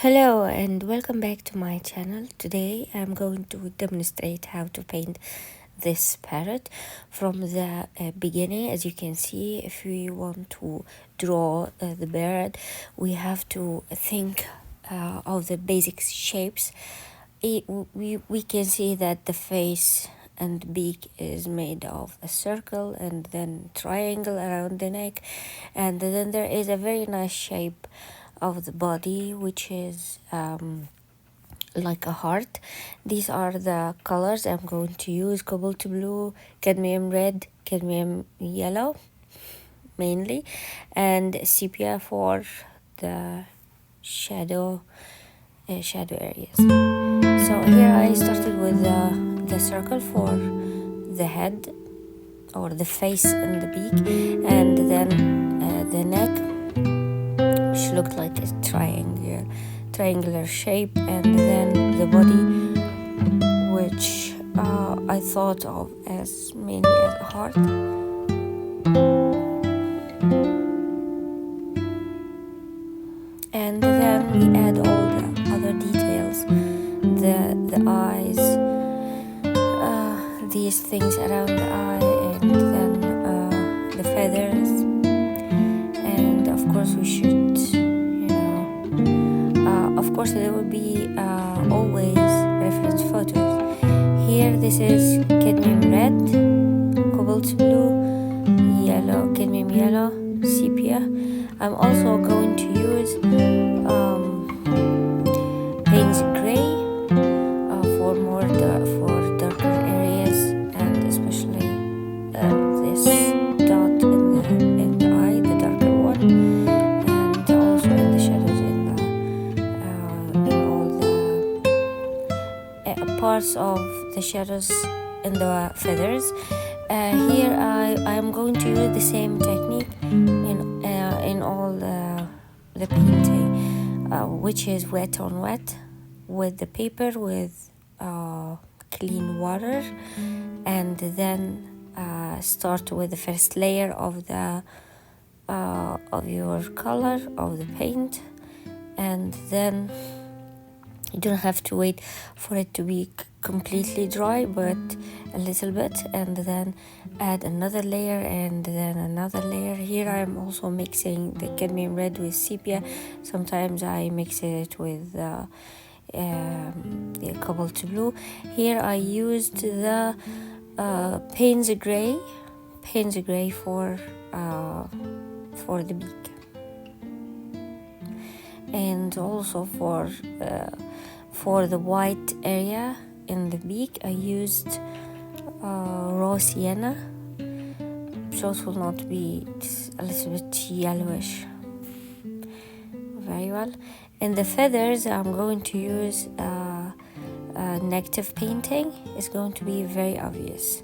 Hello and welcome back to my channel. Today I'm going to demonstrate how to paint this parrot from the beginning. As you can see, if we want to draw the bird, we have to think of the basic shapes. We can see that the face and beak is made of a circle and then triangle around the neck, and then there is a very nice shape of the body, which is like a heart. These are the colors I'm going to use: cobalt blue, cadmium red, cadmium yellow mainly, and sepia for the shadow areas. So here I started with the circle for the head or the face and the beak, and then the neck, which looked like a triangular shape, and then the body, which I thought of as mainly as a heart. And then we add all the other details, the eyes, these things around the eye, and then the feathers. And of course we should, of course there will be always reference photos. Here this is cadmium red, cobalt blue, yellow, cadmium yellow, sepia. I'm also going to use Payne's gray for darker areas, and especially this dot in the eye, the darker one, and also in the shadows in all the parts of the shadows in the feathers. Here I am going to use the same technique in all the painting, which is wet on wet, with the paper with clean water, and then start with the first layer of the of your color of the paint, and then you don't have to wait for it to be completely dry, but a little bit, and then add another layer and then another layer. Here I'm also mixing the cadmium red with sepia. Sometimes I mix it with the cobalt blue. Here I used the Payne's gray for the beak, and also for the white area in the beak I used raw sienna, so it will not be a little bit yellowish. Very well. In the feathers I'm going to use negative painting. It's going to be very obvious.